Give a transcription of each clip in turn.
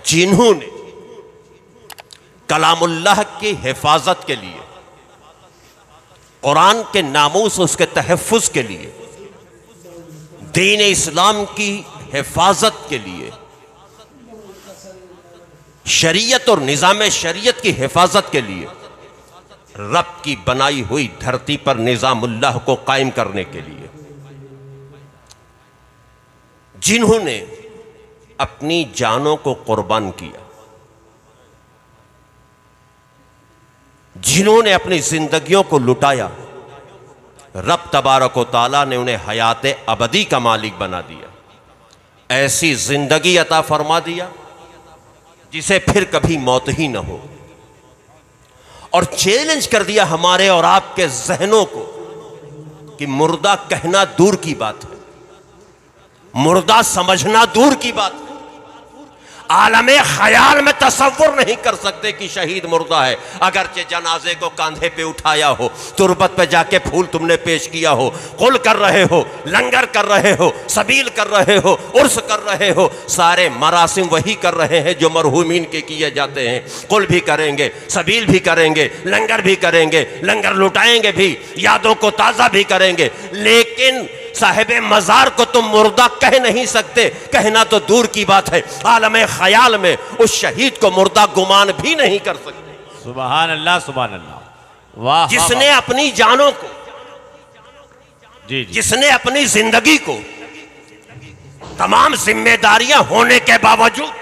जिन्होंने कलामुल्लाह की हिफाजत के लिए, कुरान के नामूस उसके तहफ़्फ़ुज़ के लिए, दीन इस्लाम की हिफाजत के लिए, शरीयत और निज़ाम शरीयत की हिफाजत के लिए, रब की बनाई हुई धरती पर निज़ामुल्लाह को कायम करने के लिए, जिन्होंने अपनी जानों को कुर्बान किया, जिन्होंने अपनी जिंदगियों को लुटाया, रब तबारक व तआला ने उन्हें हयात अबदी का मालिक बना दिया। ऐसी जिंदगी अता फरमा दिया जिसे फिर कभी मौत ही न हो, और चैलेंज कर दिया हमारे और आपके जहनों को कि मुर्दा कहना दूर की बात है, मुर्दा समझना दूर की बात है, आलमे ख्याल में तसव्वुर नहीं कर सकते कि शहीद मुर्दा है। अगरचे जनाजे को कांधे पे उठाया हो, तुरबत पे जाके फूल तुमने पेश किया हो, कुल कर रहे हो, लंगर कर रहे हो, सबील कर रहे हो, उर्स कर रहे हो, सारे मरासिम वही कर रहे हैं जो मरहूमीन के किए जाते हैं। कुल भी करेंगे, सबील भी करेंगे, लंगर भी करेंगे, लंगर लुटाएंगे भी, यादों को ताज़ा भी करेंगे, लेकिन साहिबे मज़ार को तुम मुर्दा कह नहीं सकते। कहना तो दूर की बात है, आलमे ख्याल में उस शहीद को मुर्दा गुमान भी नहीं कर सकते। सुभान अल्लाह, सुभान अल्लाह। वाह। जिसने अपनी जानों को, जी, जिसने अपनी जिंदगी को तमाम जिम्मेदारियां होने के बावजूद,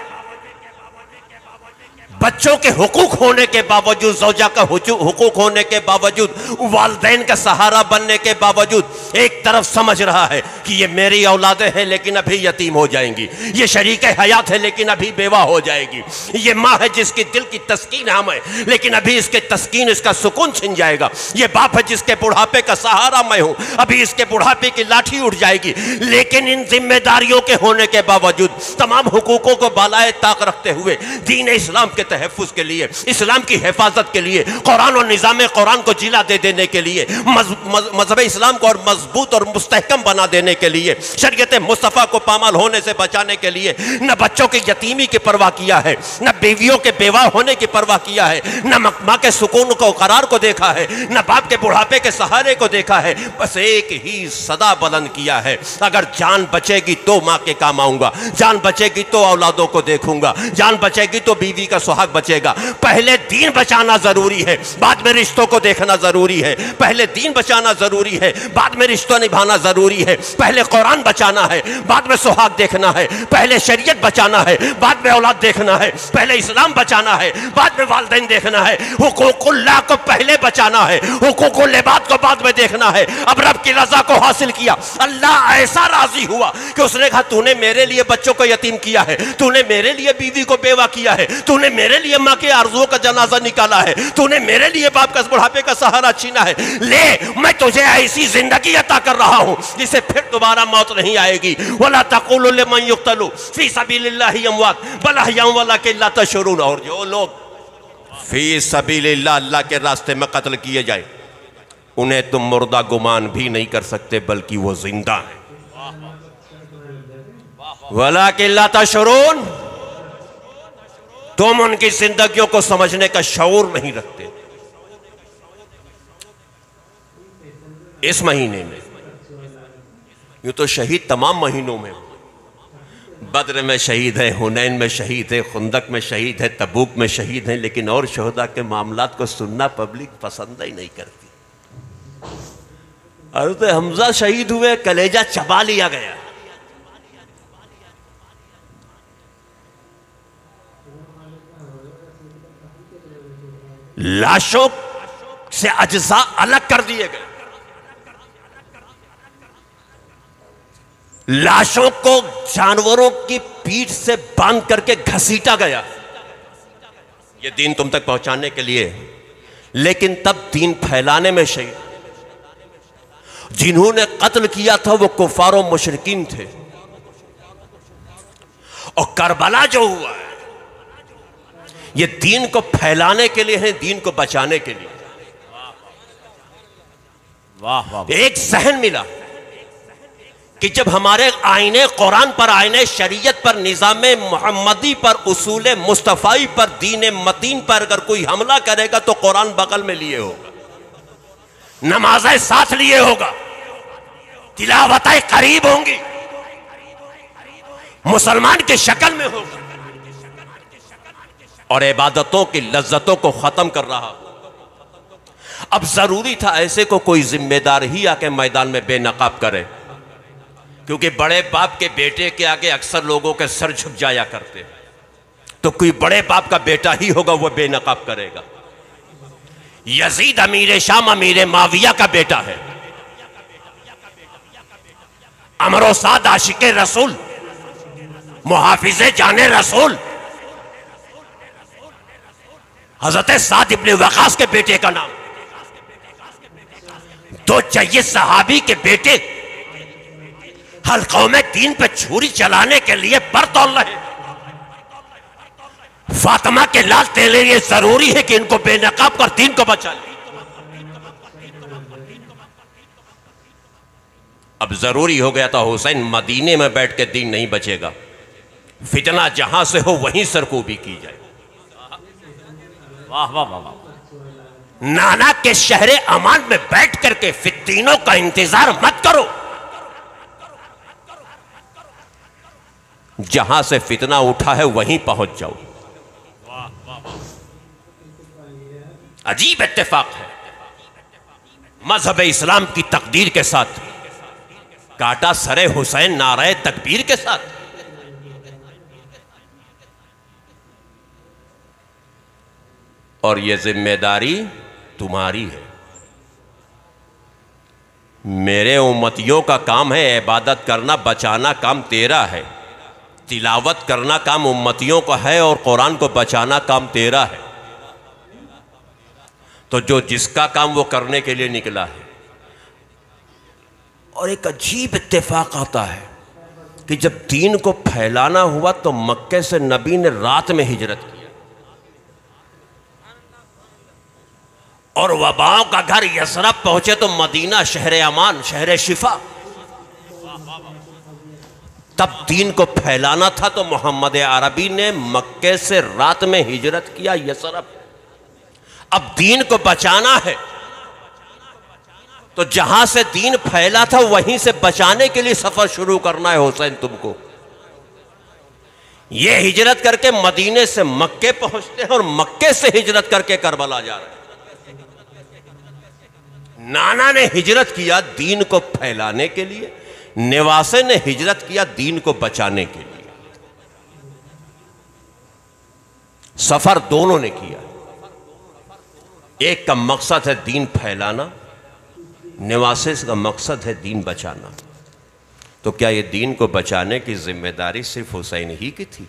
बच्चों के हुकूक होने के बावजूद, ज़ौजा का हुकूक होने के बावजूद, वालिदैन का सहारा बनने के बावजूद एक तरफ समझ रहा है कि ये मेरी औलादें हैं लेकिन अभी यतीम हो जाएंगी, ये शरीक हयात है लेकिन अभी बेवा हो जाएगी, ये माँ है जिसकी दिल की तस्कीन हम है लेकिन अभी इसके तस्कीन, इसका सुकून छिन जाएगा, ये बाप है जिसके बुढ़ापे का सहारा मैं हूँ, अभी इसके बुढ़ापे की लाठी उठ जाएगी। लेकिन इन जिम्मेदारियों के होने के बावजूद, तमाम हुकूकों को बालाए ताक रखते हुए, दीन इस्लाम के तहफ़्फ़ुज़ के लिए, इस्लाम की हिफाजत के लिए, कुरान और निज़ाम कुरान को जिला दे देने के लिए, मज़हब इस्लाम को और मजबूत और मुस्तहकम बना देने के लिए, शरीयत मुस्तफ़ा को पामाल होने से बचाने के लिए, न बच्चों की यतीमी की परवाह किया है, न बीवियों के बेवा होने की परवाह किया है, न माँ के सुकून को, करार को देखा है, न बाप के बुढ़ापे के सहारे को देखा है। बस एक ही सदा बुलंद किया है, अगर जान बचेगी तो माँ के काम आऊंगा, जान बचेगी तो औलादों को देखूंगा, जान बचेगी तो बीवी का सुहाग बचेगा। पहले दीन बचाना जरूरी है, बाद में रिश्तों को देखना जरूरी है। पहले दीन बचाना जरूरी है, बाद में रिश्तों निभाना जरूरी है। पहले कुरान बचाना है, बाद में सुहाग देखना है। पहले शरीयत बचाना है, बाद में औलाद देखना है। पहले इस्लाम बचाना है, बाद में वालिदैन देखना है। हुकूकुल्लाह को पहले बचाना है, हुकूकुल इबाद को बाद में देखना है। अब रब की रजा को हासिल किया, अल्लाह ऐसा राजी हुआ कि उसने कहा तूने मेरे लिए बच्चों को यतीम किया है, तूने मेरे लिए बीवी को बेवा किया है, तूने मेरे लिए माँ के आरज़ुओं का जनाजा निकाला है, तूने मेरे लिए बाप का बुढ़ापे का सहारा छीना है। ले, मैं तुझे ऐसी जिंदगी अता कर रहा हूं जिसे फिर दोबारा मौत नहीं आएगी। वला तक़ूलू लिमन युक़्तलू फी सबीलिल्लाहि अमवात बल अहय्याउन वलाकिन ला तशऊरून। और जो लोग फी सबीलिल्लाह, अल्लाह के रास्ते में कत्ल किए जाए, उन्हें तुम मुर्दा गुमान भी नहीं कर सकते, बल्कि वो जिंदा है। वलाकिन ला तशऊरून, तुम उनकी जिंदगियों को समझने का शऊर नहीं रखते। इस महीने में, यूं तो शहीद तमाम महीनों में, बद्र में शहीद है, हुनैन में शहीद है, खुंदक में शहीद है, तबूक में शहीद है, लेकिन और शहदा के मामलात को सुनना पब्लिक पसंद ही नहीं करती। हज़रत हमजा शहीद हुए, कलेजा चबा लिया गया। लाशों से अज्जा अलग कर दिए गए, लाशों को जानवरों की पीठ से बांध करके घसीटा गया, ये दीन तुम तक पहुंचाने के लिए। लेकिन तब दीन फैलाने में शहीद, जिन्होंने कत्ल किया था वो कुफार और मुशरिकीन थे। और करबला जो हुआ है ये दीन को फैलाने के लिए है, दीन को बचाने के लिए। वाह वाह। एक सहन मिला कि जब हमारे आईने कुरान पर, आईने शरीयत पर, निज़ाम मोहम्मदी पर, उसूल मुस्तफ़ाई पर, दीन मतीन पर अगर कोई हमला करेगा तो कुरान बगल में लिए होगा, नमाज़ें साथ लिए होगा, तिलावतें करीब होंगी, मुसलमान की शक्ल में होगा और इबादतों की लज्जतों को खत्म कर रहा। अब जरूरी था ऐसे को कोई जिम्मेदार ही आके मैदान में बेनकाब करे, क्योंकि बड़े बाप के बेटे के आगे अक्सर लोगों के सर झुक जाया करते, तो कोई बड़े बाप का बेटा ही होगा वो बेनकाब करेगा। यजीद अमीर शाम अमीर माविया का बेटा है, अमरो साद आशिके रसूल, मुहाफिजे जाने रसूल, हजरत साद इब्ने वकास के बेटे का नाम, दो जय्यद सहाबी के बेटे हल्कों में दीन पे छुरी चलाने के लिए पर तौल रहे। फातिमा के लाल, तेरे लिए जरूरी है कि इनको बेनकाब कर दीन को बचा ले। अब जरूरी हो गया था हुसैन मदीने में बैठ के दीन नहीं बचेगा, फितना जहां से हो वहीं सरकूबी की जाए। वाह वाह वाह वाह। नाना के शहरे अमान में बैठ करके फित्तीनों का इंतजार मत करो, जहां से फितना उठा है वहीं पहुंच जाओ। अजीब इत्तेफाक है, मजहब इस्लाम की तकदीर के साथ काटा सरे हुसैन नारे तकबीर के साथ। और यह जिम्मेदारी तुम्हारी है। मेरे उम्मतियों का काम है इबादत करना, बचाना काम तेरा है। तिलावत करना काम उम्मतियों का है और कुरान को बचाना काम तेरा है। तो जो जिसका काम वो करने के लिए निकला है। और एक अजीब इत्तेफाक आता है कि जब दीन को फैलाना हुआ तो मक्के से नबी ने रात में हिजरत की और वबाओं का घर यसरब पहुंचे तो मदीना शहर अमान, शहर शिफा। तब दीन को फैलाना था तो मोहम्मद अरबी ने मक्के से रात में हिजरत किया यसरब। अब दीन को बचाना है तो जहां से दीन फैला था वहीं से बचाने के लिए सफर शुरू करना है हुसैन तुमको। ये हिजरत करके मदीने से मक्के पहुंचते हैं और मक्के से हिजरत करके करबला जा रहे हैं। नाना ने हिजरत किया दीन को फैलाने के लिए, निवासे ने हिजरत किया दीन को बचाने के लिए। सफर दोनों ने किया। एक का मकसद है दीन फैलाना, निवासे का मकसद है दीन बचाना। तो क्या ये दीन को बचाने की जिम्मेदारी सिर्फ हुसैन ही की थी?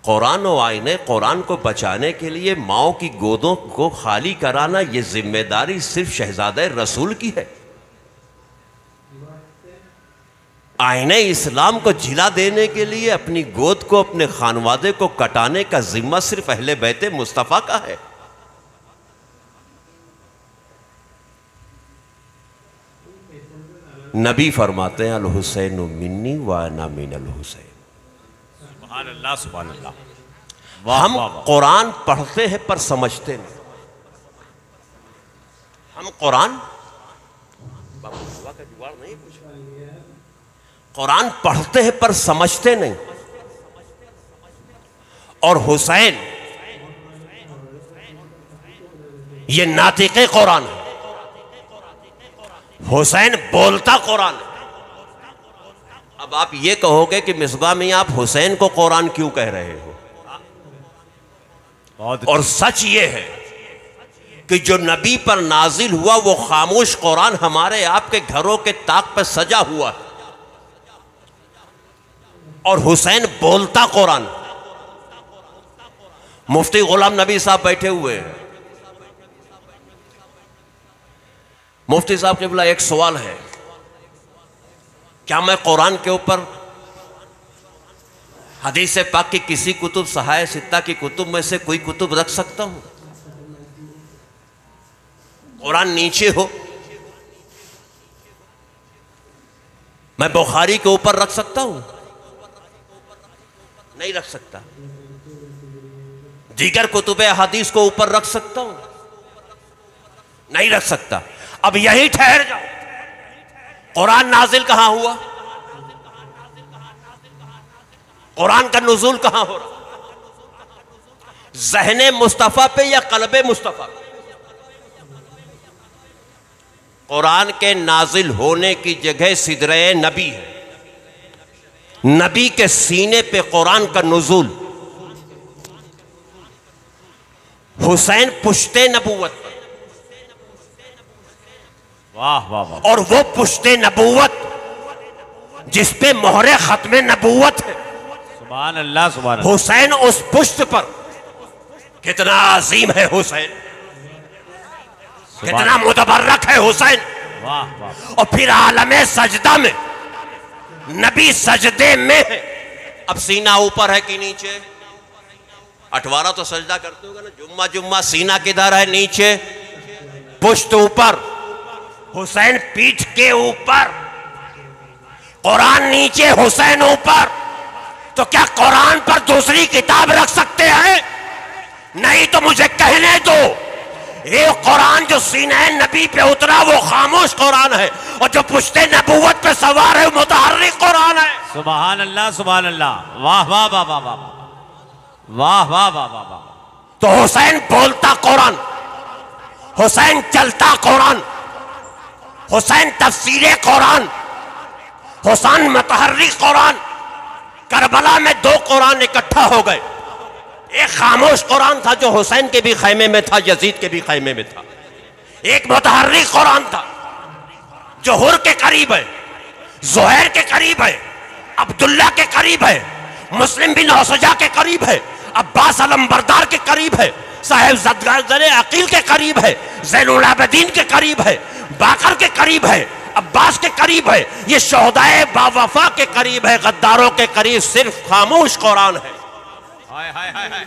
कुरान और आईने कुरान को बचाने के लिए माओ की गोदों को खाली कराना, यह जिम्मेदारी सिर्फ शहजादे रसूल की है। आईने इस्लाम को झिला देने के लिए अपनी गोद को, अपने खानवादे को कटाने का जिम्मा सिर्फ अहले बैते मुस्तफ़ा का है। नबी फरमाते हैं अल हुसैन मिन्नी व अना मिनल हुसैन। सुभान अल्लाह सुभान अल्लाह। हम कुरान पढ़ते हैं पर समझते नहीं। हम कुरान पढ़ते हैं पर समझते नहीं। और हुसैन ये नातिक़े कुरान है, हुसैन बोलता कुरान है। अब आप ये कहोगे कि मिसबा में आप हुसैन को कुरान क्यों कह रहे हो? और सच ये है कि जो नबी पर नाजिल हुआ वो खामोश कुरान हमारे आपके घरों के ताक पर सजा हुआ है और हुसैन बोलता कुरान। मुफ्ती गुलाम नबी साहब बैठे हुए हैं। मुफ्ती साहब के बोला एक सवाल है, क्या मैं कुरान के ऊपर हदीस पाक की किसी कुतुब सहाय सित्ता की कुतुब में से कोई कुतुब रख सकता हूं? कुरान नीचे हो मैं बुखारी के ऊपर रख सकता हूं? नहीं रख सकता। दीगर कुतुब हदीस को ऊपर रख सकता हूं? नहीं रख सकता। अब यही ठहर जाओ, कुरान नाजिल कहां हुआ? कुरान का नुज़ूल कहां हो रहा? ज़हने मुस्तफ़ा पे या क़ल्बे मुस्तफ़ा पे? कुरान के नाजिल होने की जगह सिदरे नबी है। नबी के सीने पे कुरान का नुज़ूल। हुसैन पुश्ते नबूवत पर, वाह वाह वाह। और वो पुश्ते नबूवत जिस पे मोहरे खत्मे नबूवत है, सुभान अल्लाह सुभान अल्लाह। हुसैन उस पुश्त पर। कितना अजीम है हुसैन, कितना मुतबर्रक है हुसैन। वाह वाह। और फिर आलमे सजदा में नबी सजदे में है। अब सीना ऊपर है कि नीचे? अठवारा तो सजदा करते होगा ना, जुम्मा जुम्मा। सीना किधर है? नीचे। पुश्त ऊपर, हुसैन पीठ के ऊपर, कुरान नीचे, हुसैन ऊपर। तो क्या कुरान पर दूसरी किताब रख सकते हैं? नहीं तो मुझे कहने दो, ये कुरान जो सीने नबी पे उतरा वो खामोश कुरान है, और जो पुश्ते नबूवत पे सवार है वो मुतहर्रिक कुरान है। सुभान अल्लाह सुभान अल्लाह। वाह वाह वाह वाह वाह वाह वाह वाह वाह वाह। तो हुसैन बोलता कुरान, हुसैन चलता कुरान, हुसैन तफसीरे कुरान, हुसैन मुतहर्रिक कुरान। करबला में दो कुरान इकट्ठा हो गए। एक खामोश कुरान था जो हुसैन के भी खैमे में था, यजीद के भी खैमे में था। एक मुतहर्रिक कुरान था जो हुर के करीब है, ज़ुहैर के करीब है, अब्दुल्ला के करीब है, मुस्लिम बिन औसजा के करीब है, अब्बास अलमबरदार के करीब है, साहेब ज़दगार अकील के करीब है, ज़ैनुल आबिदीन के करीब है, बाकर के करीब है, अब्बास के करीब है, ये शोहदाए बावफा के करीब है, गद्दारों के करीब सिर्फ खामोश कुरान है। हाय हाय हाय हाय।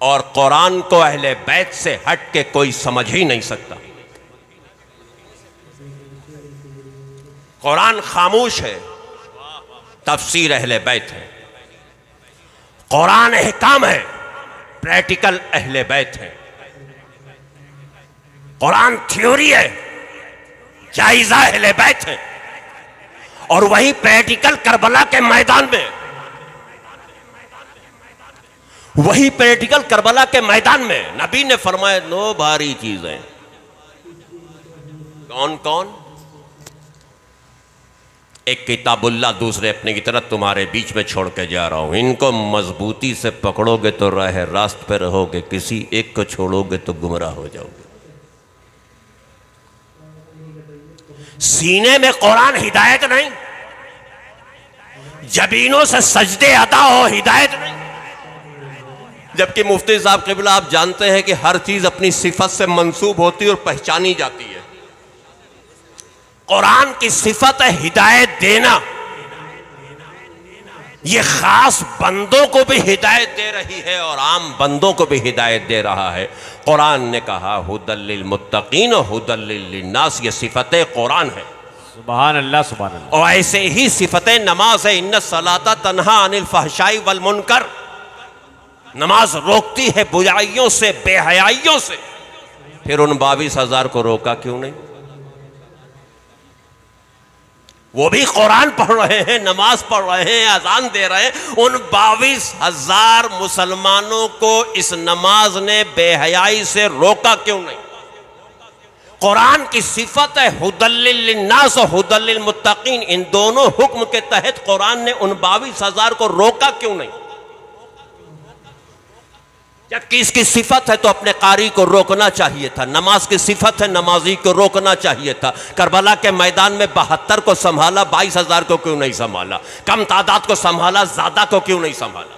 और कुरान को अहले बैत से हट के कोई समझ ही नहीं सकता। कुरान खामोश है, तफसीर अहले बैत है। कुरान अहकाम है, प्रैक्टिकल अहले बैत है। कुरान थ्योरी है, जायजा अहले बैत है। और वही प्रैक्टिकल करबला के मैदान में, वही प्रैक्टिकल करबला के मैदान में नबी ने फरमाया दो भारी चीजें। कौन कौन? एक किताबुल्लाह, दूसरे अपने की तरफ तुम्हारे बीच में छोड़ के जा रहा हूं। इनको मजबूती से पकड़ोगे तो राह रास्त पे रहोगे, किसी एक को छोड़ोगे तो गुमराह हो जाओगे। सीने में कुरान हिदायत नहीं, जबीनों से सजदे अदा हो हिदायत नहीं। जबकि मुफ्ती साहब क़िबला आप जानते हैं कि हर चीज अपनी सिफत से मंसूब होती है और पहचानी जाती है। कुरान की सिफत है हिदायत देना, ये खास बंदों को भी हिदायत दे रही है और आम बंदों को भी हिदायत दे रहा है। कुरान ने कहा हुदल लिल मुत्तकीन हुदल लिन नास, ये सिफतें कुरान है। सुभान अल्लाह सुभान अल्लाह। और ऐसे ही सिफतें नमाज है। इन्ना सलाता तन्हा अनिल फहशाई वल मुनकर, नमाज रोकती है बुराइयों से, बेहयाइयों से। फिर उन 22,000 को रोका क्यों नहीं? वो भी कुरान पढ़ रहे हैं, नमाज पढ़ रहे हैं, अजान दे रहे हैं। उन 22,000 मुसलमानों को इस नमाज ने बेहयाई से रोका क्यों नहीं? कुरान की सिफत है हुदल लिन्नास और हुदल लिल मुत्तकीन। इन दोनों हुक्म के तहत कुरान ने उन 22,000 को रोका क्यों नहीं? जबकि इसकी सिफत है तो अपने कारी को रोकना चाहिए था। नमाज की सिफत है, नमाजी को रोकना चाहिए था। करबला के मैदान में 72 को संभाला, 22,000 को क्यों नहीं संभाला? कम तादाद को संभाला, ज्यादा को क्यों नहीं संभाला?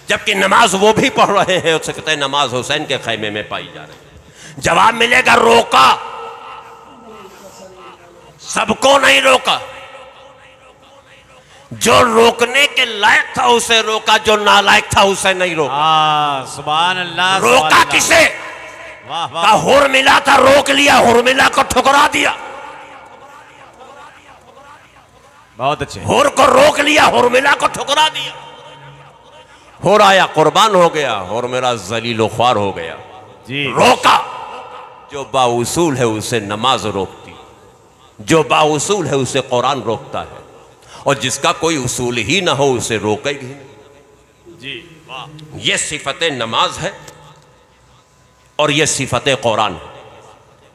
जबकि नमाज वो भी पढ़ रहे हैं, उससे कहते हैं नमाज हुसैन के खैमे में पाई जा रही है। जवाब मिलेगा रोका, सबको नहीं रोका। जो रोकने के लायक था उसे रोका, जो नालायक था उसे नहीं रोका। सुभान अल्लाह। रोका किसे? वाह का वाह, हुर्मिला था, रोक लिया, हुर्मिला को ठुकरा दिया। बहुत अच्छे। हुर को रोक लिया, हुर्मिला को ठुकरा दिया। हुर आया, कुर्बान हो गया, हुर्मिला जलीलो ख्वार हो गया। जी रोका। जो बाउसूल है उसे नमाज रोकती, जो बाउसूल है उसे कुरान रोकता है, और जिसका कोई उसूल ही ना हो उसे रोकेगी नहीं। जी वाह, ये सिफत नमाज है और ये सिफत कुरान है।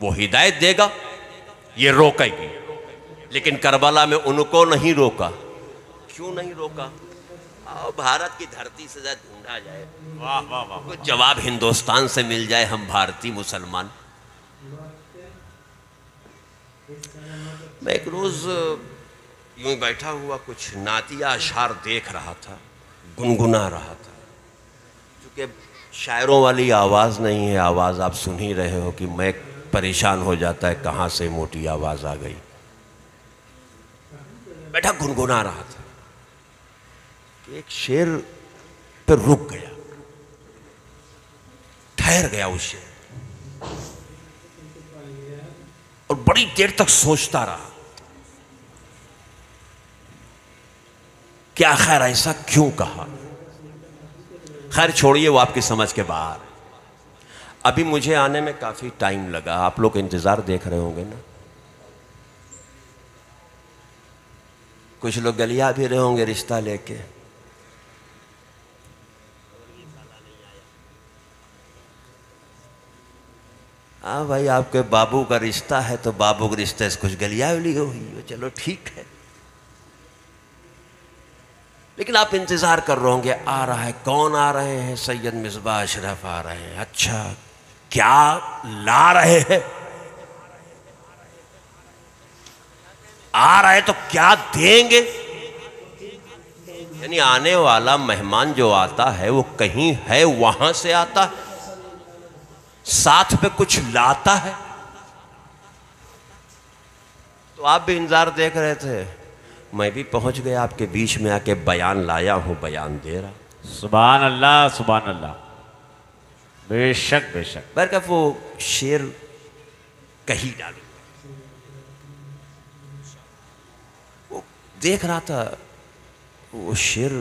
वो हिदायत देगा, ये रोकेगी। लेकिन करबला में उनको नहीं रोका। क्यों नहीं रोका? आओ भारत की धरती से ढूंढा जाए, वाह वाह वाह, कुछ जवाब हिंदुस्तान से मिल जाए। हम भारतीय मुसलमान। मैं एक रोज यूं ही बैठा हुआ कुछ नातिया अशार देख रहा था, गुनगुना रहा था। क्योंकि शायरों वाली आवाज़ नहीं है, आवाज़ आप सुन ही रहे हो कि मैं परेशान हो जाता है कहाँ से मोटी आवाज़ आ गई। बैठा गुनगुना रहा था कि एक शेर पे रुक गया, ठहर गया उस शेर, और बड़ी देर तक सोचता रहा कि आखिर ऐसा क्यों कहा। खैर छोड़िए, वो आपकी समझ के बाहर है। अभी मुझे आने में काफी टाइम लगा, आप लोग इंतजार देख रहे होंगे ना। कुछ लोग गलिया भी रहे होंगे रिश्ता लेके। हाँ भाई, आपके बाबू का रिश्ता है तो बाबू के रिश्ते से कुछ गलिया उली हुई हो, चलो ठीक है। लेकिन आप इंतजार कर रहे होंगे, आ रहा है, कौन आ रहे हैं? सैयद मिसबाह अशरफ आ रहे हैं। अच्छा, क्या ला रहे हैं? आ रहे तो क्या देंगे? यानी आने वाला मेहमान जो आता है वो कहीं है, वहां से आता है, साथ पे कुछ लाता है। तो आप भी इंतजार देख रहे थे, मैं भी पहुंच गया आपके बीच में आके बयान लाया हूं, बयान दे रहा। सुभान अल्लाह सुभान अल्लाह, बेशक बेशक। बरकत वो शेर कहीं डालू, वो देख रहा था, वो शेर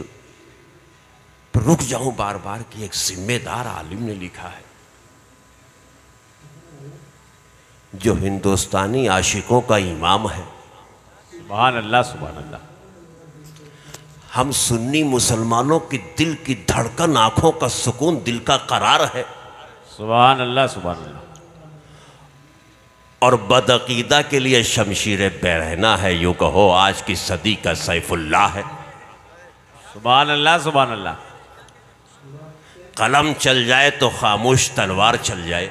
पर रुक जाऊं बार बार कि एक जिम्मेदार आलिम ने लिखा है जो हिंदुस्तानी आशिकों का इमाम है। सुभान अल्लाह सुभान अल्लाह। हम सुन्नी मुसलमानों की दिल की धड़कन, आंखों का सुकून, दिल का करार है। सुभान अल्लाह सुभान अल्लाह। और बदअकीदा के लिए शमशीर बेरहना है, यूं कहो आज की सदी का सैफुल्लाह है। सुभान अल्लाह सुभान अल्लाह। कलम चल जाए तो खामोश तलवार चल जाए।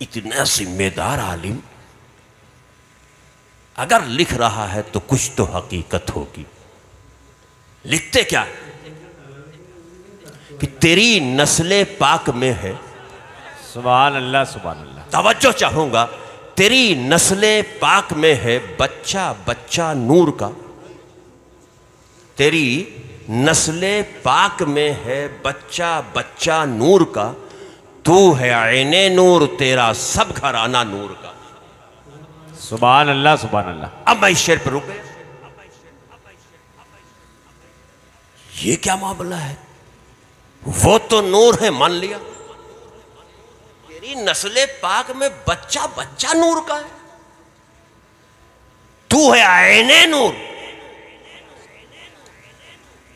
इतना जिम्मेदार आलिम अगर लिख रहा है तो कुछ तो हकीकत होगी। लिखते क्या कि तेरी नस्ले पाक में है। सुभान अल्लाह सुभान अल्लाह। तवज्जो चाहूंगा, तेरी नस्ले पाक में है बच्चा बच्चा नूर का। तेरी नस्ले पाक में है बच्चा बच्चा नूर का। तू है आईने नूर, तेरा सब घराना नूर का। सुभान अल्लाह सुभान अल्लाह। अब मैं इस शेर पर रुक गया। ये क्या मामला है? वो तो नूर है, मान लिया। तेरी नस्ले पाक में बच्चा बच्चा नूर का है। तू है आईने नूर।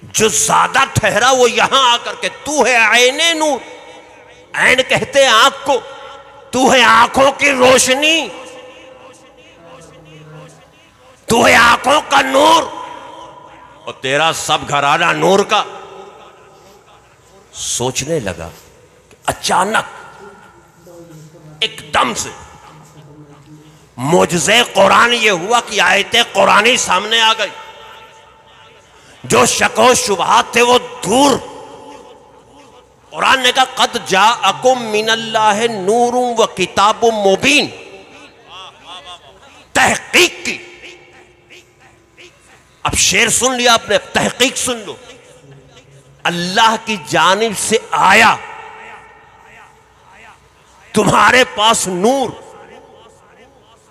जो ज्यादा ठहरा वो यहां आकर के, तू है आईने नूर। ऐन कहते हैं आंख को। तू है आंखों की रोशनी, तू है आंखों का नूर, और तेरा सब घराना नूर का। सोचने लगा कि अचानक एकदम से मुझसे कुरान ये हुआ कि आयतें कुरानी सामने आ गई। जो शको शुबहात थे वो दूर। कुरान ने कहा कद जाअकुम मिनल्लाहि नूरुम व किताबुम मुबीन। तहकीक की। अब शेर सुन लिया आपने, तहकीक सुन लो। अल्लाह की जानिब से आया तुम्हारे पास नूर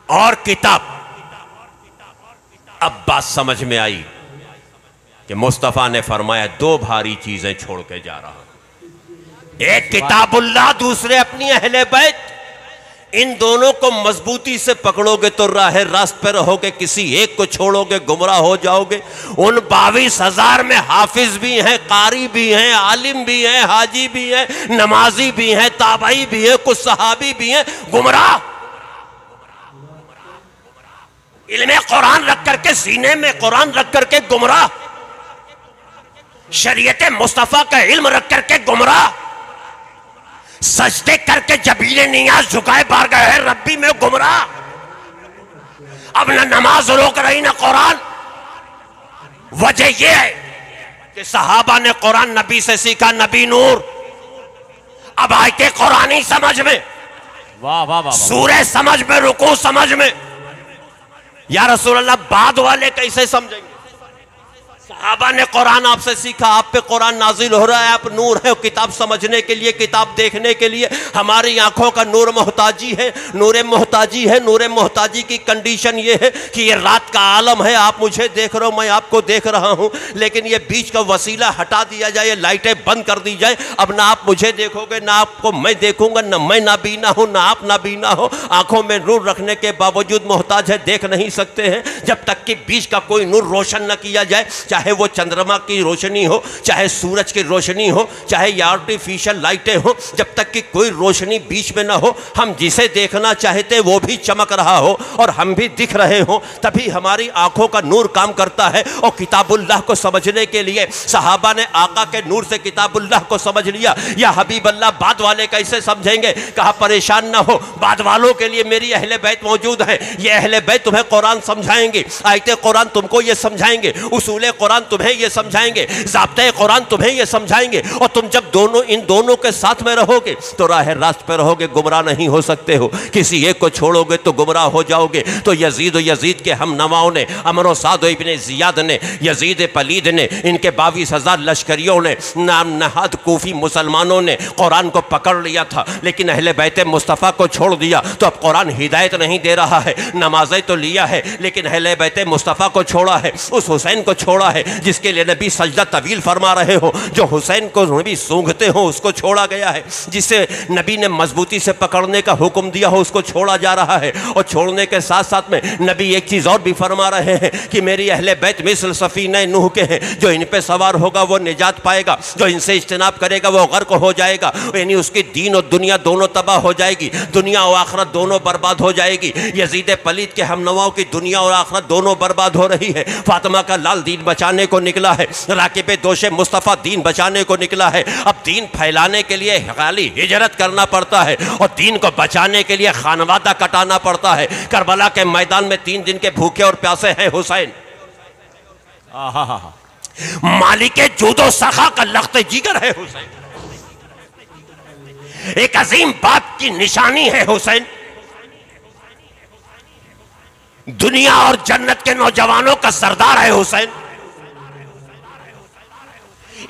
और किताब। अब बात समझ में आई कि मुस्तफा ने फरमाया दो भारी चीजें छोड़ के जा रहा हूं, एक किताबुल्लाह, दूसरे अपनी अहले बैत। इन दोनों को मजबूती से पकड़ोगे तो राह रास्त पे रहोगे, किसी एक को छोड़ोगे गुमराह हो जाओगे। उन 22,000 में हाफिज भी हैं, कारी भी हैं, आलिम भी हैं, हाजी भी हैं, नमाजी भी हैं, ताबई भी हैं, कुछ सहाबी भी हैं, गुमराह। इल्मे कुरान रख करके, सीने में कुरान रख करके गुमराह, शरीयत मुस्तफा का इल्म रख करके गुमराह, सजदे करके जबीले नियाज झुकाए बार गए हैं रब्बी में गुमराह। अब न नमाज रोक रही न कुरान। वजह यह है कि सहाबा ने कुरान नबी से सीखा, नबी नूर। अब आयते कुरानी समझ में, वाह वाह वाह, सूरह समझ में, रुकू समझ में। या रसूल अल्लाह, बाद वाले कैसे समझेंगे? सहाबा ने कुरान आपसे सीखा, आप पे कुरान नाजिल हो रहा है, आप नूर है। किताब समझने के लिए, किताब देखने के लिए हमारी आंखों का नूर मोहताजी है, नूर मोहताजी है। नूर मोहताजी की कंडीशन ये है कि ये रात का आलम है, आप मुझे देख रहे हो, मैं आपको देख रहा हूं, लेकिन ये बीच का वसीला हटा दिया जाए, लाइटें बंद कर दी जाए। अब ना आप मुझे देखोगे, ना आपको मैं देखूंगा, ना मैं नाबीना हूं, ना आप नाबीना हो। आंखों में नूर रखने के बावजूद मोहताज है, देख नहीं सकते हैं। जब तक कि बीच का कोई नूर रोशन न किया जाए, चाहे वो चंद्रमा की रोशनी हो, चाहे सूरज की रोशनी हो, चाहे ये आर्टिफिशियल लाइटें हो, जब तक कि कोई रोशनी बीच में ना हो, हम जिसे देखना चाहते वो भी चमक रहा हो और हम भी दिख रहे हो, तभी हमारी आंखों का नूर काम करता है। और किताबुल्लाह को समझने के लिए सहाबा ने आका के नूर से किताबुल्लाह को समझ लिया। या हबीब अल्लाह, बाद वाले कैसे समझेंगे? कहा परेशान ना हो, बाद वालों के लिए मेरी अहले बैत मौजूद है। ये अहले बैत तुम्हें कुरान समझाएंगे, आयते कुरान तुमको ये समझाएंगे, उसूले कुरान तुम्हें ये समझाएंगे, ज़ाब्ते कुरान तुम्हें ये समझाएंगे। और तुम जब दोनों इन दोनों के साथ में रहोगे तो राह रास्त पे रहोगे, गुमराह नहीं हो सकते हो। किसी एक को छोड़ोगे तो गुमराह हो जाओगे। तो यजीद के हम नवाओं ने, अमर साद इब्ने जियाद ने, यजीद पलीद ने, इनके 22,000 लश्करियों ने, नाम नहाद कूफी मुसलमानों ने कुरान को पकड़ लिया था, लेकिन अहले बैत मुस्तफ़ा को छोड़ दिया। तो अब कुरान हिदायत नहीं दे रहा है। नमाजें तो लिया है, लेकिन अहले बैत मुस्तफ़ा को छोड़ा है, उस हुसैन को छोड़ा है जिसके लिए नबी सजदा तवील फरमा रहे हो, जो हुसैन को नबी सूंघते हो, उसको छोड़ा गया है। जिसे नबी ने मजबूती से पकड़ने का हुक्म दिया हो, उसको छोड़ा जा रहा है। और छोड़ने के साथ साथ में नबी एक चीज़ और भी फरमा रहे हैं कि मेरी अहले बैत मिसल सफीने नूह के हैं, जो इन पे सवार होगा वो निजात पाएगा, जो इनसे इज्तिनाब करेगा वो गर्क हो जाएगा। यानी उसकी दीन और दुनिया दोनों तबाह हो जाएगी, दुनिया और आखरत दोनों बर्बाद हो जाएगी। यजीद पलीद के हमनवाओं की दुनिया और आखरत दोनों बर्बाद हो रही है। फातिमा का लाल दीन बचाने को निकला है, राकिब दोषे मुस्तफ़ा दीन बचाने को निकला है। अब दीन फैलाने के लिए खाली हिजरत करना पड़ता है और दीन को बचाने के लिए खानवादा कटाना पड़ता है। करबला के मैदान में 3 दिन के भूखे और प्यासे हैं हुसैन। मालिक जूदो सखा का लख्त जिगर है हुसैन, एक अजीम बाप की निशानी है हुसैन। दुनिया और जन्नत के नौजवानों का सरदार है हुसैन।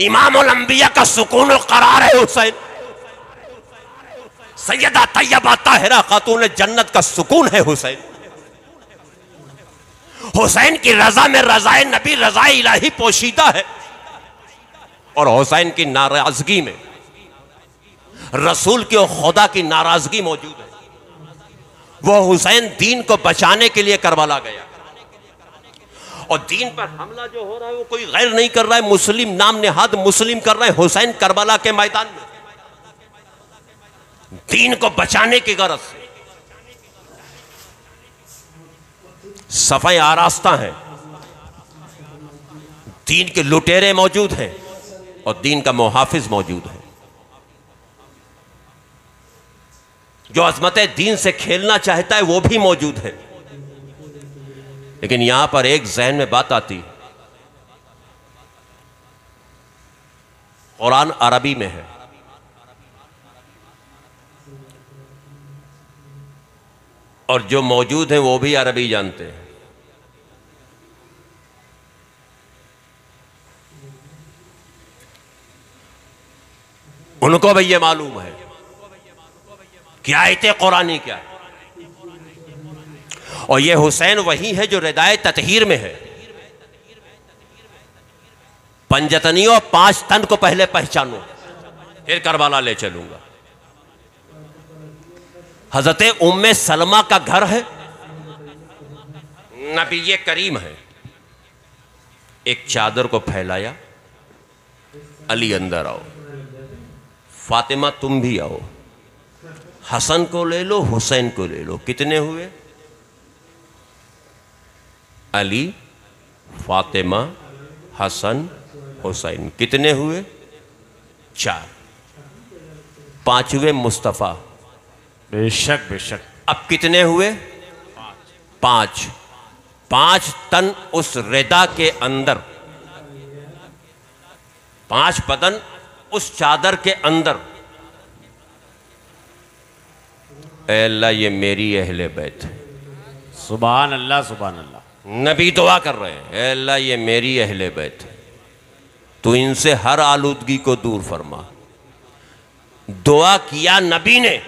इमामुल अंबिया का सुकून और करार है हुसैन। सैयदा तैयबा ताहिरा खातून जन्नत का सुकून है हुसैन। हुसैन की रजा में रजाए नबी, रजाए इलाही पोशीदा है। और हुसैन की नाराजगी में रसूल की और खुदा की नाराजगी मौजूद है। वो हुसैन दीन को बचाने के लिए करबला गया, और दीन पर हमला जो हो रहा है वो कोई गैर नहीं कर रहा है, मुस्लिम नाम नेहाद मुस्लिम कर रहे हैं। हुसैन करबला के मैदान में दीन को बचाने की गरज से सफाई आरास्ता है, दीन के लुटेरे मौजूद हैं और दीन का मुहाफिज मौजूद है। जो अजमत दीन से खेलना चाहता है वो भी मौजूद है। लेकिन यहां पर एक जहन में बात आती है, कुरान अरबी में है और जो मौजूद हैं वो भी अरबी जानते हैं। उनको भी ये मालूम है कि आयत कुरानी क्या है। और ये हुसैन वही है जो रिदाए ततहीर में है। पंजतनियों 5 तन को पहले पहचानो, फिर करबला ले चलूंगा। हजरत उम्मे सलमा का घर है, नबी करीम है। एक चादर को फैलाया, अली अंदर आओ, फातिमा तुम भी आओ, हसन को ले लो, हुसैन को ले लो। कितने हुए? अली, फातिमा, हसन, हुसैन। कितने हुए? 4। 5वें मुस्तफ़ा। बेशक बेशक। अब कितने हुए? 5। 5 तन उस रिदा के अंदर, 5 बदन उस चादर के अंदर। ऐ अल्लाह ये मेरी अहले बैत है। सुभान अल्लाह सुभान अल्लाह। नबी दुआ कर रहे हैं, ऐ अल्लाह ये मेरी अहले बैत है, तो इनसे हर आलूदगी को दूर फरमा। दुआ किया नबी ने,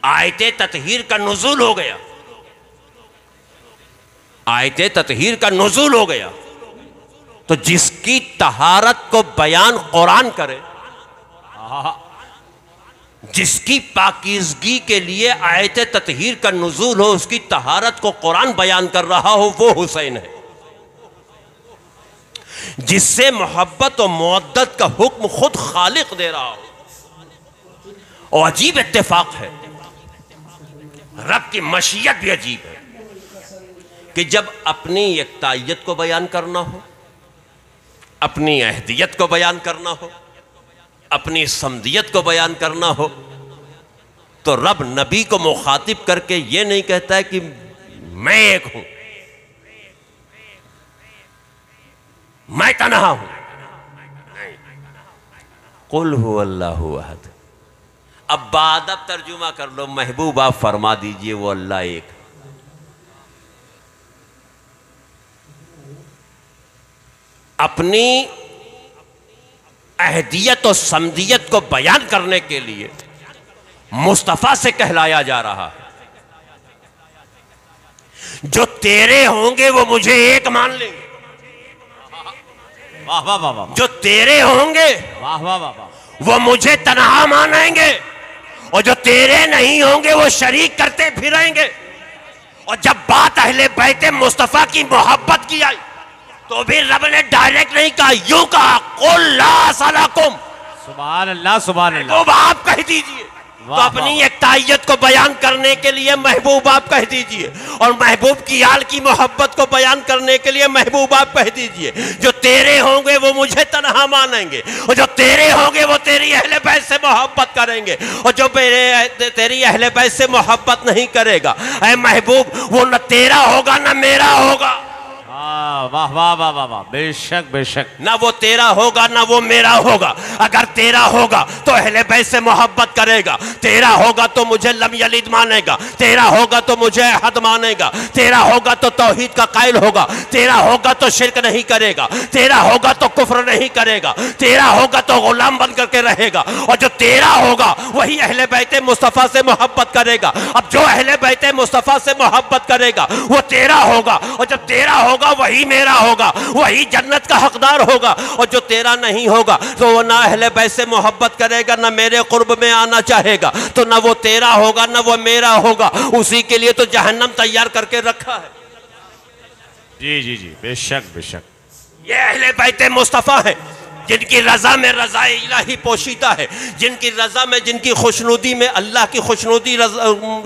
आयते ततहीर का नुज़ूल हो गया, आयते ततहीर का नुज़ूल हो गया। तो जिसकी तहारत को बयान कुरान करे, जिसकी पाकीज़गी के लिए आयते ततहीर का नुज़ूल हो, उसकी तहारत को कुरान बयान कर रहा हो, वो हुसैन है। जिससे मोहब्बत और मुअद्दत का हुक्म खुद खालिक दे रहा हो। और अजीब इत्तेफाक है, रब की मशीयत भी अजीब है कि जब अपनी यकतायत को बयान करना हो, अपनी अहदियत को बयान करना हो, अपनी समदियत को बयान करना हो, तो रब नबी को मुखातिब करके ये नहीं कहता है कि मैं एक हूं, मैं तन्हा हूं। कुल हुवल्लाहु अहद। अब बादब तर्जुमा कर लो, महबूब आप फरमा दीजिए वो अल्लाह एक। अपनी अहदियत और समदियत को बयान करने के लिए मुस्तफ़ा से कहलाया जा रहा है। जो तेरे होंगे वो मुझे एक मान लेंगे। वाह वाह वाह वाह। जो तेरे होंगे वाह वाह वाह वाह। वो मुझे तन्हा मानेंगे, और जो तेरे नहीं होंगे वो शरीक करते फिरेंगे। और जब बात अहले बैते मुस्तफ़ा की मोहब्बत की आई, तो भी रब ने डायरेक्ट नहीं कहा, यूं कहा, कुल ला सलाकुम। सुभान अल्लाह सुभान अल्लाह। महबूब आप कह दीजिए। तो अपनी एकतायत को बयान करने के लिए महबूब आप कह दीजिए, और महबूब की आल की मोहब्बत को बयान करने के लिए महबूब आप कह दीजिए। जो तेरे होंगे वो मुझे तन्हा मानेंगे, और जो तेरे होंगे वो तेरी अहले बैत से मोहब्बत करेंगे, और जो तेरी अहले बैत से मोहब्बत नहीं करेगा, ऐ महबूब, वो न तेरा होगा न मेरा होगा। वाह वाह वाह वाह वाह। बेशक बेशक। ना वो तेरा होगा ना वो मेरा होगा। अगर तेरा होगा तो अहले बैत से मोहब्बत करेगा, तेरा होगा तो मुझे लम यलिद मानेगा, तेरा होगा तो मुझे अहद मानेगा, तेरा होगा तो तौहीद का कायल होगा, तेरा होगा तो शिरक नहीं करेगा, तेरा होगा तो कुफ्र नहीं करेगा, तेरा होगा तो गुलाम बन करके रहेगा। और जो तेरा होगा वही अहले बैत मुस्तफ़ा से मोहब्बत करेगा। अब जो अहले बैत मुस्तफ़ा से मोहब्बत करेगा वो तेरा होगा, और जब तेरा होगा वही मेरा होगा, वही जन्नत का हकदार होगा। और जो तेरा नहीं होगा तो वो ना अहले बैत से मोहब्बत करेगा, ना मेरे कुर्ब में आना चाहेगा, तो ना वो तेरा होगा ना वो मेरा होगा। उसी के लिए तो जहन्नम तैयार करके रखा है। जी जी जी, बेशक बेशक। ये अहले बैत मुस्तफ़ा है जिनकी रजा में रज़ाए इलाही पोशीदा है, जिनकी रजा में, जिनकी खुशनुदी में अल्लाह की खुशनुदी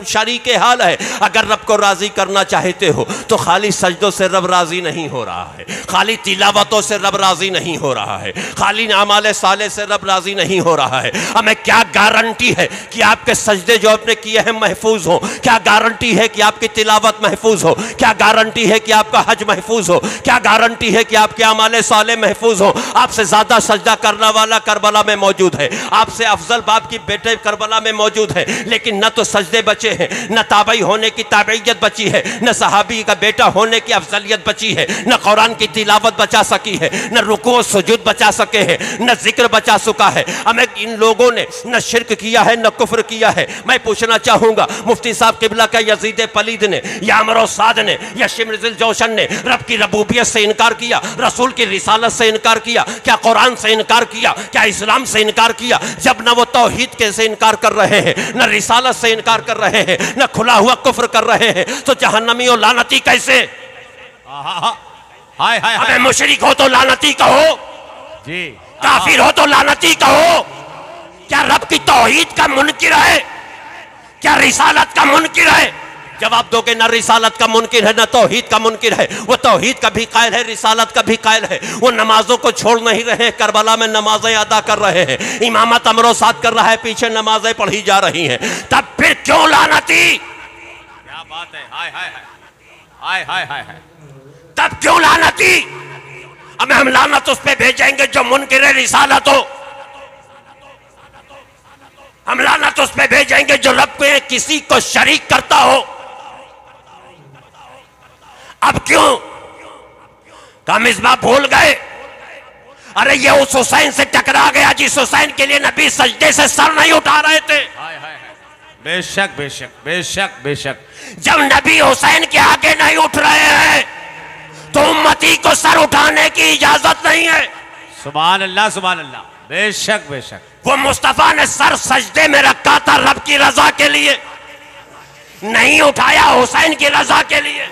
शरीक हाल है। अगर रब को राज़ी करना चाहते हो तो खाली सजदों से रब राज़ी नहीं हो रहा है, खाली तिलावतों से रब राज़ी नहीं हो रहा है, खाली आमाले साले से रब राज़ी नहीं हो रहा है। हमें क्या गारंटी है कि आपके सजदे जो आपने किए हैं महफूज हो? क्या गारंटी है कि आपकी तिलावत महफूज हो? क्या गारंटी है कि आपका हज महफूज हो? क्या गारंटी है कि आपके आमाले साले महफूज हो? आपसे ज़्यादा ज्यादा सजदा करने वाला करबला में मौजूद है, आपसे अफजल बाप की बेटे करबला में मौजूद है, लेकिन न तो सजदे बचे हैं, न ताबई होने की ताबईयत बची है, न सहाबी का बेटा होने की अफजलियत बची है, न कुरान की तिलावत बचा सकी है, न रुकू सुजूद बचा सके हैं, न जिक्र बचा चुका है। हमें इन लोगों ने न शिरक किया है, न कुफ्र किया है। मैं पूछना चाहूंगा मुफ्ती साहब किबला का यजीद पलीद ने या अमरो साद ने या शिमरजिल जोशन ने रब की रबूबियत से इनकार किया, रसूल की रिसालत से इनकार किया, क्या कुरान से इनकार किया, क्या इस्लाम से इनकार किया? जब न वो तौहीद के से इनकार कर रहे हैं, न रिसालत से इनकार कर रहे हैं, न खुला हुआ कुफ्र कर रहे हैं, तो जहन्नमी और लानती कैसे? हाय हाय हमें मुशरिक हो तो लानती कहो जी, काफिर हो तो लानती कहो। क्या रब की तौहीद का मुनकिर है? क्या रिसालत का मुनकिर है? जवाब दो कि न रिसालत का मुनकिर है, न तौहीद का मुनकिर है। वो तौहीद का भी कायल है, रिसालत का भी कायल है। वो नमाजों को छोड़ नहीं रहे हैं, करबला में नमाजें अदा कर रहे हैं, इमामत अमरो साथ कर रहा है, पीछे नमाजें पढ़ी जा रही हैं। तब फिर क्यों लानती? क्या बात है, हाय हाय हाय हाय हाय हाय, तब क्यों लानती? हमें हम लानत उस पे भेजेंगे जो मुनकिर रिसालत हो, हम लानत उस पे भेजेंगे जो रब के किसी को शरीक करता हो। अब क्यों? का मिसबा भूल गए? अरे ये उस हुसैन से टकरा गया जिस हुसैन के लिए नबी सजदे से सर नहीं उठा रहे थे। हाय हाय, बेशक बेशक बेशक बेशक। जब नबी हुसैन के आगे नहीं उठ रहे हैं तो उम्मती को सर उठाने की इजाजत नहीं है। सुभान अल्लाह सुभान अल्लाह, बेशक बेशक। वो मुस्तफा ने सर सजदे में रखा था रब की रजा के लिए, नहीं उठाया हुसैन की रजा के लिए।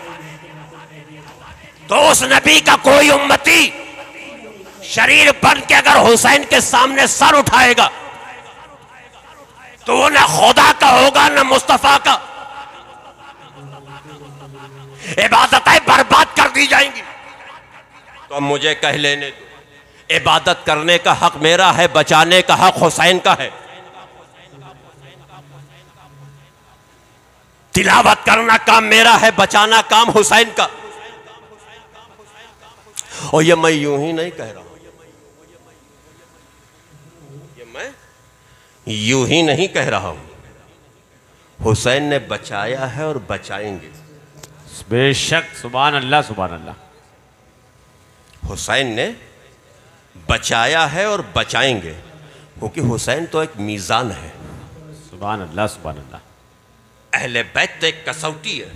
तो उस नबी का कोई उम्मती शरीर बन के अगर हुसैन के सामने सर उठाएगा तो वो न खुदा का होगा न मुस्तफा का। इबादतें बर्बाद कर दी जाएंगी। तो मुझे कह लेने दो, इबादत करने का हक मेरा है, बचाने का हक हुसैन का है। तिलावत करना काम मेरा है, बचाना काम हुसैन का। और ये मैं यूं ही नहीं कह रहा हूं, ये मैं यूं ही नहीं कह रहा हूं। हुसैन ने बचाया है और बचाएंगे। बेशक, सुभान अल्लाह सुभान अल्लाह। हुसैन ने बचाया है और बचाएंगे, क्योंकि हुसैन तो एक मीज़ान है। सुभान अल्लाह सुभान अल्लाह। अहले बैत तो एक कसौटी है।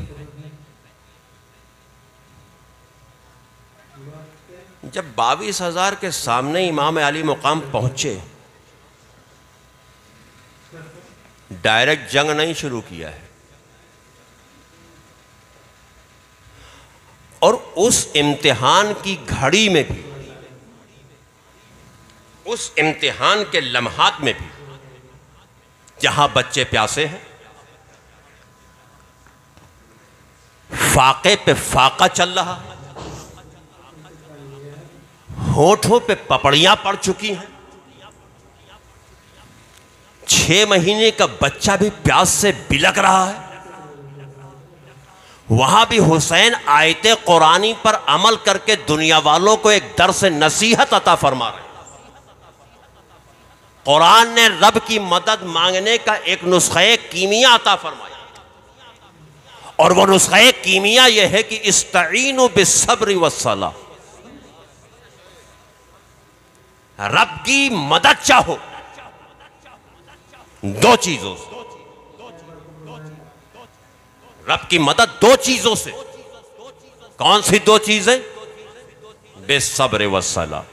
जब 22,000 के सामने इमाम अली मुकाम पहुंचे, डायरेक्ट जंग नहीं शुरू किया है, और उस इम्तिहान की घड़ी में भी, उस इम्तिहान के लम्हात में भी, जहां बच्चे प्यासे हैं, फाके पे फाका चल रहा है, होठों पे पपड़ियां पड़ चुकी हैं, 6 महीने का बच्चा भी प्यास से बिलक रहा है, वहां भी हुसैन आयते कुरानी पर अमल करके दुनिया वालों को एक दर्स नसीहत अता फरमा रहे हैं। कुरान ने रब की मदद मांगने का एक नुस्खे कीमिया अता फरमाया, और वो नुस्खे कीमिया यह है कि इस्तईनु बिस्सब्र वस्सला, रब की मदद चाहो दो चीजों से। रब की मदद दो चीजों से। कौन सी दो चीजें? बेसब्र वस्सला,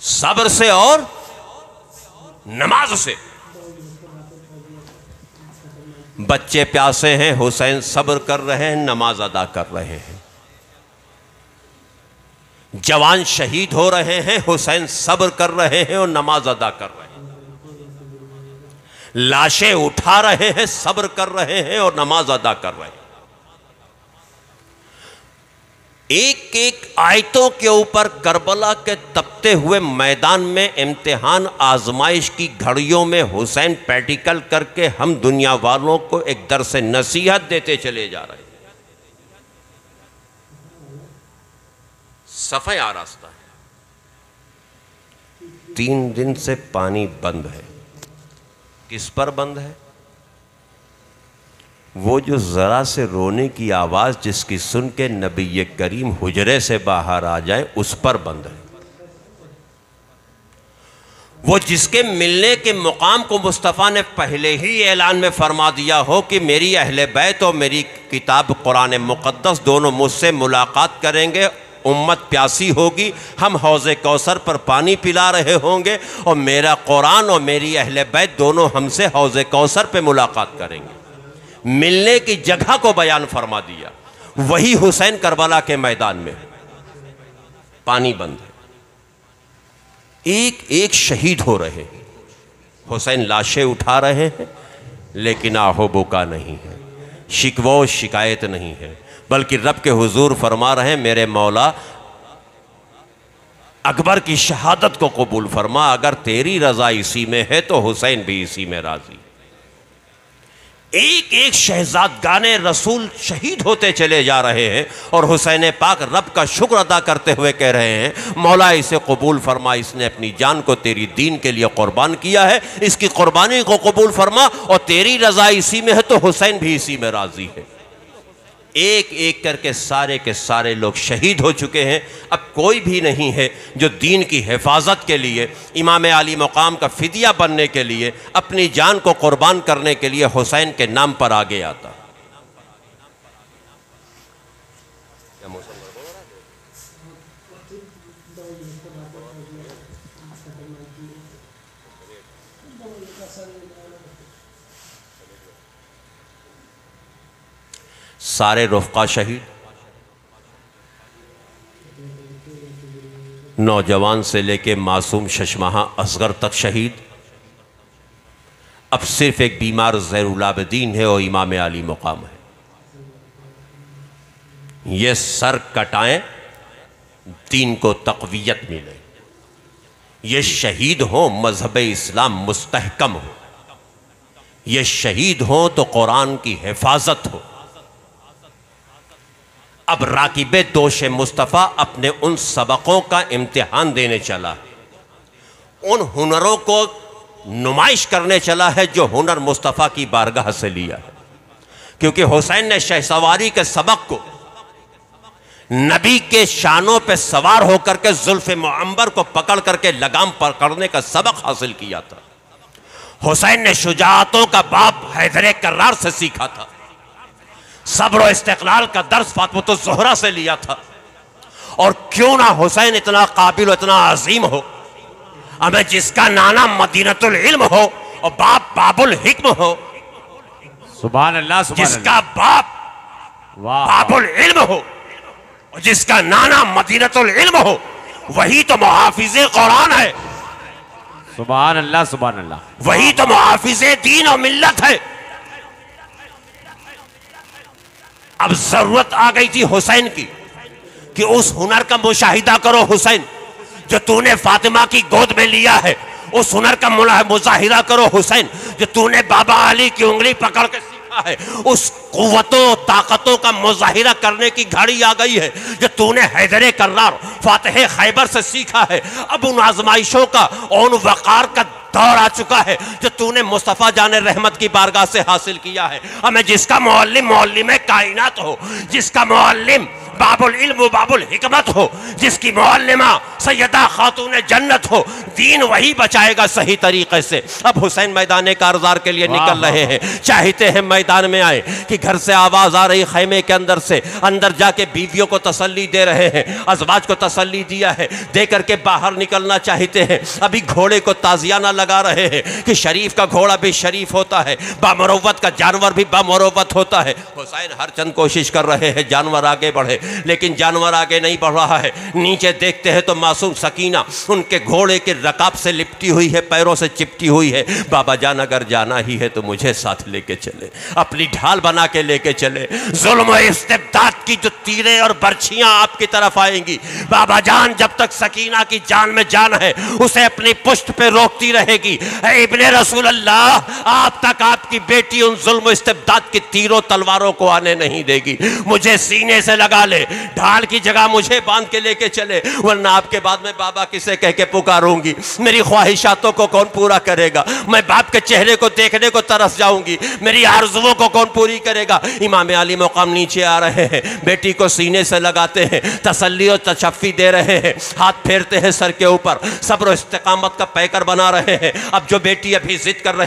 सब्र से और नमाज से। बच्चे प्यासे हैं, हुसैन सब्र कर रहे हैं, नमाज अदा कर रहे हैं। जवान शहीद हो रहे हैं, हुसैन सब्र कर रहे हैं और नमाज अदा कर रहे हैं। लाशें उठा रहे हैं, सब्र कर रहे हैं और नमाज अदा कर रहे हैं। एक एक आयतों के ऊपर करबला के तपते हुए मैदान में इम्तिहान आजमाइश की घड़ियों में हुसैन प्रैक्टिकल करके हम दुनिया वालों को एक दर्स नसीहत देते चले जा रहे हैं। सफ़े आरास्ता है, 3 दिन से पानी बंद है। किस पर बंद है? वो जो ज़रा से रोने की आवाज़ जिसकी सुन के नबी करीम हुजरे से बाहर आ जाए, उस पर बंद है। वो जिसके मिलने के मुकाम को मुस्तफ़ा ने पहले ही ऐलान में फरमा दिया हो कि मेरी अहले बैत और मेरी किताब कुरान मुक़द्दस दोनों मुझसे मुलाकात करेंगे, उम्मत प्यासी होगी, हम हौज़े कौसर पर पानी पिला रहे होंगे और मेरा कुरान और मेरी अहले बैत दोनों हमसे हौज़े कौसर पे मुलाकात करेंगे। मिलने की जगह को बयान फरमा दिया। वही हुसैन करबला के मैदान में पानी बंद है, एक एक शहीद हो रहे हैं। हुसैन लाशें उठा रहे हैं, लेकिन आहो बुका नहीं है, शिकवा शिकायत नहीं है, बल्कि रब के हुजूर फरमा रहे हैं, मेरे मौला अकबर की शहादत को कबूल फरमा, अगर तेरी रजा इसी में है तो हुसैन भी इसी में राजी। एक एक शहजादगाने रसूल शहीद होते चले जा रहे हैं और हुसैन पाक रब का शुक्र अदा करते हुए कह रहे हैं, मौला इसे कबूल फरमा, इसने अपनी जान को तेरी दीन के लिए कुर्बान किया है, इसकी कुर्बानी को कबूल फरमा और तेरी रजा इसी में है तो हुसैन भी इसी में राजी है। एक एक करके सारे के सारे लोग शहीद हो चुके हैं। अब कोई भी नहीं है जो दीन की हिफाजत के लिए, इमाम आली मकाम का फिदिया बनने के लिए, अपनी जान को कुर्बान करने के लिए हुसैन के नाम पर आगे आता। सारे रुफ़क़ा शहीद, नौजवान से लेके मासूम शशमाहा असगर तक शहीद। अब सिर्फ एक बीमार ज़ैनुल-आबिदीन है और इमाम आली मकाम है। ये सर कटाएं, दीन को तक़वियत मिले। ये शहीद हो, मज़हब इस्लाम मुस्तहकम हो। ये शहीद हो तो कुरान की हिफाजत हो। अब राकिबे दोशे मुस्तफ़ा अपने उन सबकों का इम्तिहान देने चला, उन हुनरों को नुमाइश करने चला है जो हुनर मुस्तफ़ा की बारगाह से लिया है। क्योंकि हुसैन ने शहसवारी के सबक को नबी के शानों पे सवार होकर के जुल्फ़े मुअम्बर को पकड़ करके लगाम पकड़ने का सबक हासिल किया था। हुसैन ने शुजाअतों का बाप हैदर कर्रार से सीखा था। सब्र और इस्तिक़लाल का दर्स फातिमा ज़ोहरा से लिया था। और क्यों ना हुसैन इतना काबिल, इतना अजीम हो, हमें जिसका नाना मदीनतुल इल्म हो और बाप बाबुल हिक्म हो, सुभान अल्लाह, जिसका बाप बाबुल इल्म हो और जिसका नाना मदीनतुल इल्म हो, वही तो मुहाफिज़े कुरान है। सुभान अल्लाह, सुभान अल्लाह, वही तो मुहाफिज़े दीन और मिल्लत है। अब जरूरत आ गई थी हुसैन की कि उस हुनर का मुशाहिदा करो हुसैन, जो तूने फातिमा की गोद में लिया है। उस हुनर का मुजाहिरा करो हुसैन, जो तूने बाबा अली की उंगली पकड़ के सीखा है। उस कुव्वतों ताकतों का मुजाहिरा करने की घड़ी आ गई है जो तूने हैदर कर्रार फातह खैबर से सीखा है। अब उन आजमाइशों का, उन वक़ार का दौर आ चुका है जो तूने मुस्तफ़ा जाने रहमत की बारगाह से हासिल किया है। हमें जिसका मुअल्लिम कायनात हो, जिसका मुअल्लिम बाबुल इल्म बाबुल हिकमत हो, जिसकी मुअल्लिमा सैयदा खातून जन्नत हो, दीन वही बचाएगा सही तरीके से। अब हुसैन मैदान कारज़ार के लिए निकल रहे हैं। चाहते हैं मैदान में आए कि घर से आवाज़ आ रही खैमे के अंदर से, अंदर जाके बीवियों को तसल्ली दे रहे हैं, अज़वाज को तसल्ली दिया है, दे करके बाहर निकलना चाहते हैं। अभी घोड़े को ताजियाना लगा रहे हैं कि शरीफ का घोड़ा भी शरीफ होता है, बामरोवत का जानवर भी बामरोवत होता है। हुसैन हर चंद कोशिश कर रहे हैं जानवर आगे बढ़े, लेकिन जानवर आगे नहीं बढ़ रहा है। नीचे देखते हैं तो मासूम सकीना उनके घोड़े के रकाब से लिपटी हुई है, पैरों से चिपटी हुई है। बाबा जान अगर जाना ही है तो मुझे साथ लेके चले, अपनी ढाल बना के लेके चले। जुल्म और इस्तिबदाद की जो तीरें और बर्छियां आपकी तरफ आएंगी, बाबा जान जब तक सकीना की जान में जान है उसे अपनी पुष्ट पे रोकती रहेगी। इब्ने रसूल अल्लाह, आप तक आपकी बेटी उन जुल्म इस्तिबदाद की तीरों तलवारों को आने नहीं देगी। मुझे सीने से लगा ले, ले, ढाल की जगह मुझे बांध के लेके चले, वरना आपके बाद में बाबा किसे कह के पुकारूंगी। मेरी ख्वाहिशातों को कौन पूरा करेगा? मैं बाप के चेहरे को देखने को तरस जाऊंगी। मेरी आरज़ुओं को कौन पूरी करेगा? इमाम अली मकाम नीचे आ रहे हैं, बेटी को सीने से लगाते हैं, तसल्ली और तशफ़ी दे रहे हैं, हाथ फेरते हैं सर के ऊपर, सब्र और इस्तिकामत का पैकर बना रहे हैं। अब जो बेटी अभी जिद कर रही